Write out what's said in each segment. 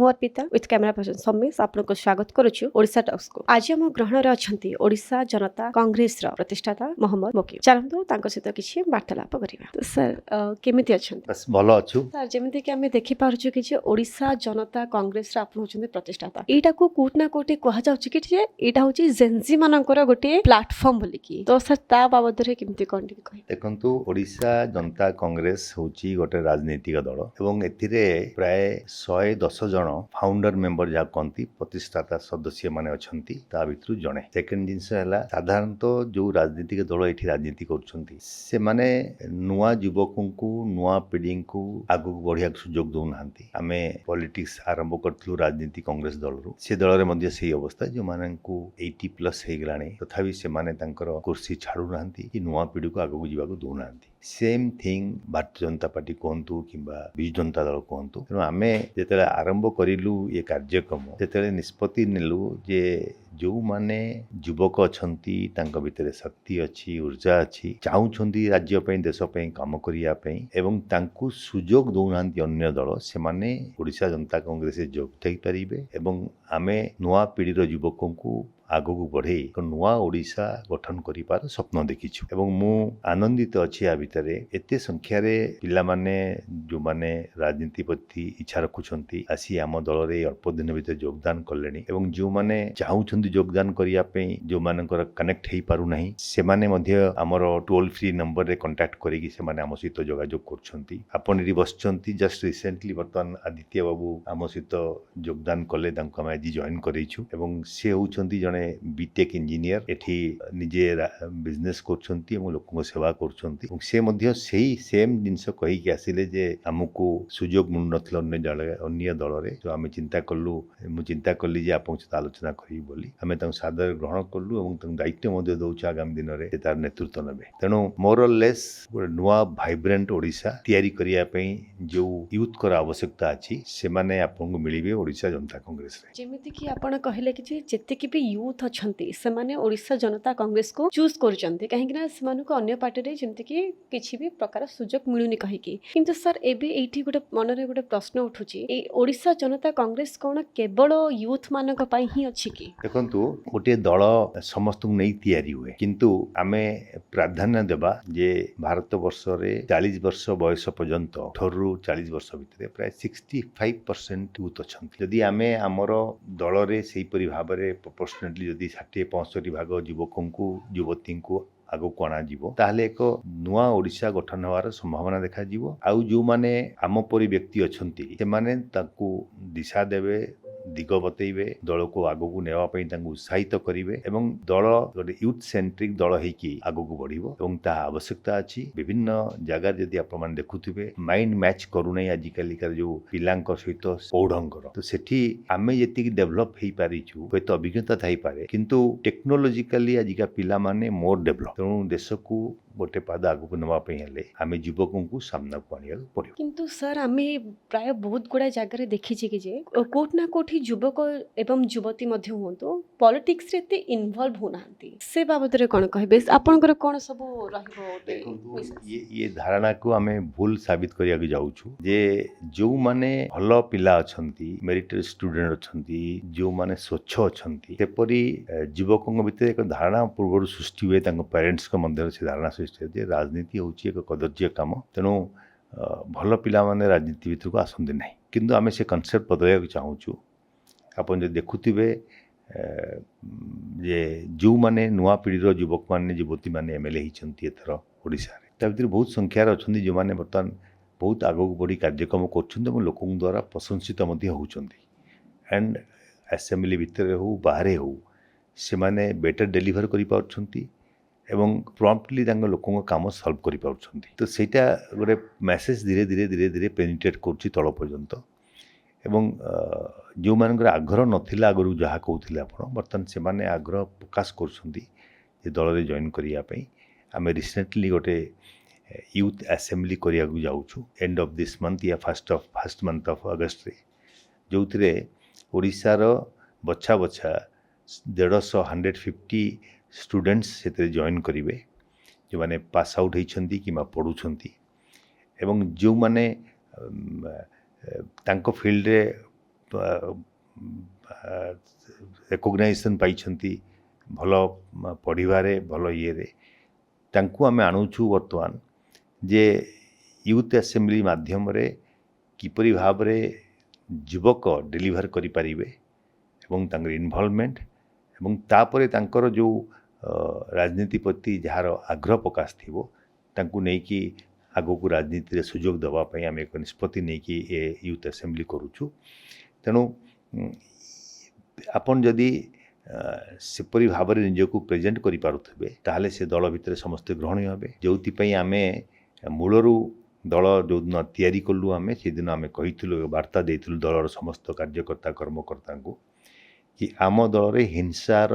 मु Arpita with camera person समीश आपको स्वागत करुछु ओडिशा टॉक्स को। आज हम ग्रहण रे अछंती ओडिशा जनता कांग्रेस रा प्रतिष्ठाता मोहम्मद मोकी। चलंतु तांको सहित किछि वार्तालाप करिवा। तो सर केमिति अछंती? बस भलो अछु सर जेमिति कि हमें देखि पारछु कि जे ओडिशा जनता कांग्रेस रा आपन होछन्ते प्रतिष्ठाता एटा को कोट ना कोटे कहा जाउछि कि जे एटा होछि जेनजी मानकर गोटे प्लेटफॉर्म बोली कि। तो सर ता बाबद रे केमिति कोंडी कहि? देखंतु ओडिशा जनता कांग्रेस होछि गोटे राजनीतिक दल एवं एथिरे प्राय 110 जन फाउंडर मेंबर जा कहती प्रतिष्ठाता सदस्य माने अछंती ता भितरु जणे। सेकंड जिंस हैला साधारणतः जो राजनीतिक दल एठी राजनीति करछंती से माने नुआ युवकों को नुआ पीढ़ी को आगु बढ़िया सुजोग दउ नांती। आमे पॉलिटिक्स आरंभ करथलु राजनीति कांग्रेस दल रु से दल रे मध्ये सेही अवस्था जो माने को 80+ हे गलाणी तथापि से माने तांकर कुर्सी छाडू नांती कि नुआ पीढ़ी को आगु जीवाको दउ नांती। Same thing Bharatiya Janata party कहतु किंबा विजु जनता दल कहतु। तेणु आमे जेतेले आरंभ करिलु ये कार्यक्रम जेतेले निष्पत्ति नेलु जे जो माने युवक अछंती तांको भितरे शक्ति अछि ऊर्जा अछि चाहुछंती राज्य पई देश पई काम करिया पई एवं तांकु सुजोग दउनांती अन्य दल से माने ओडिशा जनता कांग्रेस जोग थई परिबे एवं आमे नुआ पीढ़ीर युवकों को आगु बढ़े एक नुआ ओडिशा गठन करिपार स्वप्न देखिछु एवं मु आनंदित अछि आ भितरे एते संख्या रे पिला माने जो माने राजनीति प्रति इच्छा रखुछंती आसी आम दल रे अल्प दिन भितर योगदान करलेनी एवं जो माने चाहुछंती योगदान करिया पई जो मानकर कनेक्ट हेई पारु नाही से माने मध्य हमर टोल फ्री नंबर रे कांटेक्ट करिकि से माने आम सहित जोगाजोग करछंती। आपण रि बसछंती जस्ट रिसेंटली वर्तमान आदित्य बाबू आम सहित योगदान कले तांको हम आज जॉइन करेछु एवं से होछंती जने बीटेक इंजीनियर एठी निजे बिजनेस करछंती एवं लोकक सेवा करछंती एवं से मध्य सेही सेम जिंस कहि के आसिले जे हमकु सुजोग मुनथल अन्य दल रे जो आमे चिंता करलु मु चिंता करली जे आपन सहित आलोचना करी बोली आमे तां सादर ग्रहण करलु एवं तां दायित्व मध्य दउछ आगामी दिन रे तार नेतृत्व नेबे। तेणु मोर लेस नुआ वाइब्रेंट ओडिशा तयारी करिया पई जो यूथ कर आवश्यकता अछि से माने आपन मिलिबे ओडिशा जनता कांग्रेस रे। जेमिति कि आपण कहले कि जेते कि भी यूथ अछंती से माने ओडिशा जनता कांग्रेस को चूज करचंती काहे कि ना से मानु को अन्य पार्टी रे जेमिति कि किछि भी प्रकार सुजोग मिलुनी कहि कि। किंतु सर एबे एठी गोटे मन रे गोटे प्रश्न उठुची ए ओडिशा जनता कांग्रेस कोन केवल यूथ मानक पई ही अछि कि? देखंतु गोटे दल समस्त नै तयारी हुए किंतु आमे प्राधान्य देबा जे भारत वर्ष रे 40 वर्ष बयस पर्यंत 18 रु 40 वर्ष भितरे प्राय 65% यूथ अछंती। यदि आमे हमर दल रे सेही परि भाबरे प्रोपोर्शनेटली यदि 60-65 भाग युवकों को युवती को आगो कोना जीवो ताहले एक नुआ ओडिशा गठन होवार संभावना देखा जीवो। आउ जो माने आम परि व्यक्ति अछंती से माने ताकू दिशा देबे दिग बतैबे दल को आगो को नेवा पई तांको उत्साहित करिवे एवं दल गोटे यूथ सेंट्रिक दल हेकी आगो को बढ़िबो एवं ता आवश्यकता अछि। विभिन्न जगह जदि आप मान देखुथिबे माइंड मैच करू नै आजिकली कर जो पिलांक सहित पौढंकर तो सेठी आमे जति डेवलप हेई पारिछु होय तो अभिज्ञता थाई पारे किंतु टेक्नोलॉजिकली आजिका पिला माने मोर डेवलप तेणु देश को गोटे पाद आगो को नेवा पई हेले आमे युवकों को सामना को आनिया पड़िबो। किंतु सर आमे प्राय बहुत गुडा जगह रे देखि छी कि जे कोट ना कोठी युवक एवं युवती मध्य होतो पॉलिटिक्स रे ते इन्वॉल्व होनांती से बाबत रे कोन कहबे आपनकर कोन सब रहबो? ये धारणा को आमे भूल साबित करिया के जाउछु जे जो माने भलो पिला अछंती मेरिटेड स्टूडेंट अछंती जो माने स्वच्छ अछंती तेपरी युवकों भितर एक धारणा पूर्व सृष्टि हुए तांको पेरेंट्स को मंदिर से धारणा सृष्टि जे राजनीति होची एक कदर्य काम तेणु भल पिला माने राजनीति भितर को आसंती नहीं किंतु आमे से कॉन्सेप्ट बदलैया चाहूँ। आपन जो देखुथिबे जे जो माने नुआ पीढ़ीर युवक माने युवती माने एमएलए हिचंती एथर ओडिशा रे ता भितर बहुत संख्या अछंती जो माने वर्तमान बहुत आगो बढ़ी कार्यक्रम करछंती और लोकन द्वारा प्रशंसित मध्ये होउछंती एंड असेंबली भितर हो बाहरे हो से माने बेटर डिलीवर करि पाउछंती एवं प्रॉम्प्टली तांको लोकन काम सॉल्व करि पाउछंती। तो सेटा गोटे मेसेज धीरे धीरे धीरे धीरे पेनिट्रेट करछि तळ पर्यंत एवं जो मानकर आग्रह नथिला आगरु जहा कहउथिले आपण वर्तमान से माने आग्रह प्रकाश करछंती जे दल रे जॉइन करिया पई आमे रिसेंटली गोटे यूथ असेंबली करिया को जाउछु एंड ऑफ दिस मंथ या फर्स्ट मंथ ऑफ अगस्त रे जोथिरे ओडिसा रो बच्छा बच्छा 150 स्टूडेंट्स से जॉइन करिवे जो माने पास आउट होइछंती कि मा पढुछंती एवं जो माने तांको फील्ड रे ରେକଗ୍ନାଇଜେସନ୍ ପାଇଛନ୍ତି ଭଲ ପଢ଼ିବାରେ ଭଲ ଇଏରେ ତାଙ୍କୁ ଆମେ ଆଣୁଛୁ ବର୍ତ୍ତମାନ ଯେ ୟୁଥ୍ ଆସେମ୍ବଲି ମାଧ୍ୟମରେ କିପରି ଭାବରେ ଯୁବକ ଡେଲିଭର କରିପାରିବେ ଏବଂ ତାଙ୍କର ଇନଭଲ୍ଭମେଣ୍ଟ ଏବଂ ତାପରେ ତାଙ୍କର ଯେଉଁ ରାଜନୀତି ପ୍ରତି ଯାହାର ଆଗ୍ରହ ପ୍ରକାଶ ଥିବ ତାଙ୍କୁ ନେଇକି ଆଗକୁ ରାଜନୀତିରେ ସୁଯୋଗ ଦେବା ପାଇଁ ଆମେ ଏକ ନିଷ୍ପତ୍ତି ନେଇକି ଏ ୟୁଥ୍ ଆସେମ୍ବଲି କରୁଛୁ। ତେଣୁ ଆପଣ ଯଦି ସେପରି ଭାବରେ ନିଜକୁ ପ୍ରେଜେଣ୍ଟ କରିପାରୁଥିବେ ତାହେଲେ ସେ ଦଳ ଭିତରେ ସମସ୍ତେ ଗ୍ରହଣୀୟ ହେବେ। ଯେଉଁଥିପାଇଁ ଆମେ ମୂଳରୁ ଦଳ ଯେଉଁଦିନ ତିଆରି କଲୁ ଆମେ ସେଦିନ ଆମେ କହିଥିଲୁ ବାର୍ତ୍ତା ଦେଇଥିଲୁ ଦଳର ସମସ୍ତ କାର୍ଯ୍ୟକର୍ତ୍ତା କର୍ମକର୍ତ୍ତାଙ୍କୁ କି ଆମ ଦଳରେ ହିଂସାର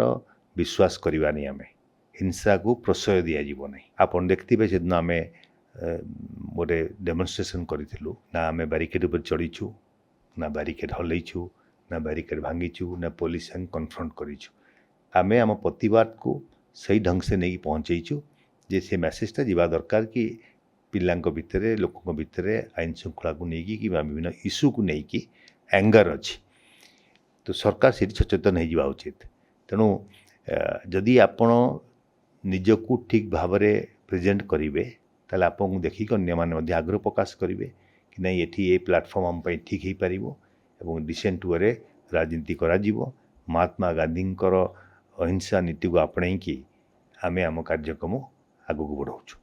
ବିଶ୍ୱାସ କରିବାନି, ଆମେ ହିଂସାକୁ ପ୍ରଶ୍ରୟ ଦିଆଯିବ ନାହିଁ। ଆପଣ ଦେଖିଥିବେ ସେଦିନ ଆମେ ଗୋଟେ ଡେମନଷ୍ଟ୍ରେସନ୍ କରିଥିଲୁ, ନା ଆମେ ବ୍ୟାରିକେଡ୍ ଉପରେ ଚଢ଼ିଛୁ, ନା ବ୍ୟାରିକେଡ୍ ହଲେଇଛୁ, ନା ବ୍ୟାରିକେଡ୍ ଭାଙ୍ଗିଛୁ, ନା ପୋଲିସ ସାଙ୍ଗେ କନଫ୍ରଣ୍ଟ କରିଛୁ। ଆମେ ଆମ ପ୍ରତିବାଦକୁ ସେଇ ଢଙ୍ଗ ସେ ନେଇକି ପହଞ୍ଚେଇଛୁ ଯେ ସେ ମେସେଜଟା ଯିବା ଦରକାର କି ପିଲାଙ୍କ ଭିତରେ ଲୋକଙ୍କ ଭିତରେ ଆଇନ ଶୃଙ୍ଖଳାକୁ ନେଇକି କିମ୍ବା ବିଭିନ୍ନ ଇସ୍ୟୁକୁ ନେଇକି ଆଙ୍ଗର ଅଛି, ତ ସରକାର ସେଠି ସଚେତନ ହେଇଯିବା ଉଚିତ। ତେଣୁ ଯଦି ଆପଣ ନିଜକୁ ଠିକ୍ ଭାବରେ ପ୍ରେଜେଣ୍ଟ କରିବେ ତାହେଲେ ଆପଣଙ୍କୁ ଦେଖିକି ଅନ୍ୟମାନେ ମଧ୍ୟ ଆଗ୍ରହ ପ୍ରକାଶ କରିବେ କି ନାଇଁ ଏଠି ଏ ପ୍ଲାଟଫର୍ମ ଆମ ପାଇଁ ଠିକ୍ ହେଇପାରିବ ଏବଂ ଡିସେଣ୍ଟ ୱେରେ ରାଜନୀତି କରାଯିବ। ମହାତ୍ମା ଗାନ୍ଧୀଙ୍କର ଅହିଂସା ନୀତିକୁ ଆପଣେଇକି ଆମେ ଆମ କାର୍ଯ୍ୟକ୍ରମ ଆଗକୁ ବଢ଼ାଉଛୁ।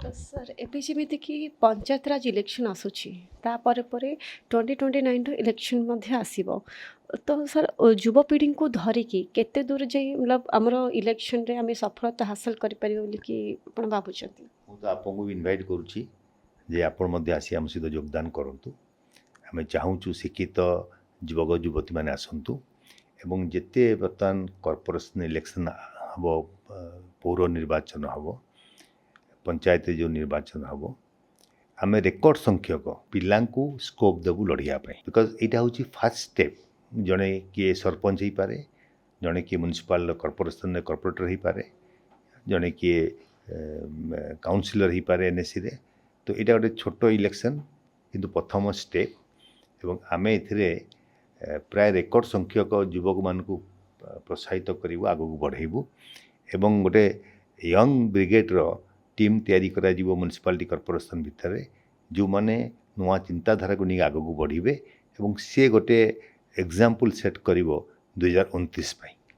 ତ ସାର୍ ଏବେ ଯେମିତିକି ପଞ୍ଚାୟତରାଜ ଇଲେକ୍ସନ୍ ଆସୁଛି, ତାପରେ ପରେ 2029ର ଇଲେକ୍ସନ୍ ମଧ୍ୟ ଆସିବ, ତ ସାର୍ ଯୁବପିଢ଼ିଙ୍କୁ ଧରିକି କେତେ ଦୂର ଯାଇ ମତଲବ ଆମର ଇଲେକ୍ସନ୍ରେ ଆମେ ସଫଳତା ହାସଲ କରିପାରିବା ବୋଲିକି ଆପଣ ଭାବୁଛନ୍ତି? ମୁଁ ତ ଆପଣଙ୍କୁ ବି ଇନଭାଇଟ୍ କରୁଛି ଯେ ଆପଣ ମଧ୍ୟ ଆସି ଆମ ସହିତ ଯୋଗଦାନ କରନ୍ତୁ। ଆମେ ଚାହୁଁଛୁ ଶିକ୍ଷିତ ଯୁବକ ଯୁବତୀମାନେ ଆସନ୍ତୁ ଏବଂ ଯେତେ ବର୍ତ୍ତମାନ କର୍ପୋରେସନ୍ ଇଲେକ୍ସନ୍ ହେବ, ପୌର ନିର୍ବାଚନ ହେବ, ପଞ୍ଚାୟତରେ ଯେଉଁ ନିର୍ବାଚନ ହେବ, ଆମେ ରେକର୍ଡ ସଂଖ୍ୟକ ପିଲାଙ୍କୁ ସ୍କୋପ୍ ଦେବୁ ଲଢ଼ିବା ପାଇଁ। ବିକଜ ଏଇଟା ହେଉଛି ଫାର୍ଷ୍ଟ ଷ୍ଟେପ୍। ଜଣେ କିଏ ସରପଞ୍ଚ ହେଇପାରେ, ଜଣେ କିଏ ମ୍ୟୁନିସିପାଲ କର୍ପୋରେସନରେ କର୍ପୋରେଟର ହେଇପାରେ, ଜଣେ କିଏ କାଉନସିଲର ହେଇପାରେ ଏନ୍ଏସିରେ। ତ ଏଇଟା ଗୋଟେ ଛୋଟ ଇଲେକ୍ସନ୍ କିନ୍ତୁ ପ୍ରଥମ ଷ୍ଟେପ୍ ଏବଂ ଆମେ ଏଥିରେ ପ୍ରାୟ ରେକର୍ଡ ସଂଖ୍ୟକ ଯୁବକମାନଙ୍କୁ ପ୍ରୋତ୍ସାହିତ କରିବୁ, ଆଗକୁ ବଢ଼େଇବୁ ଏବଂ ଗୋଟେ ୟଙ୍ଗ ବ୍ରିଗେଡର ଟିମ୍ ତିଆରି କରାଯିବ ମ୍ୟୁନିସିପାଲିଟି କର୍ପୋରେସନ୍ ଭିତରେ, ଯେଉଁମାନେ ନୂଆ ଚିନ୍ତାଧାରାକୁ ନେଇ ଆଗକୁ ବଢ଼ିବେ ଏବଂ ସିଏ ଗୋଟେ ଏକ୍ଜାମ୍ପଲ୍ ସେଟ୍ କରିବ 2029 ପାଇଁ।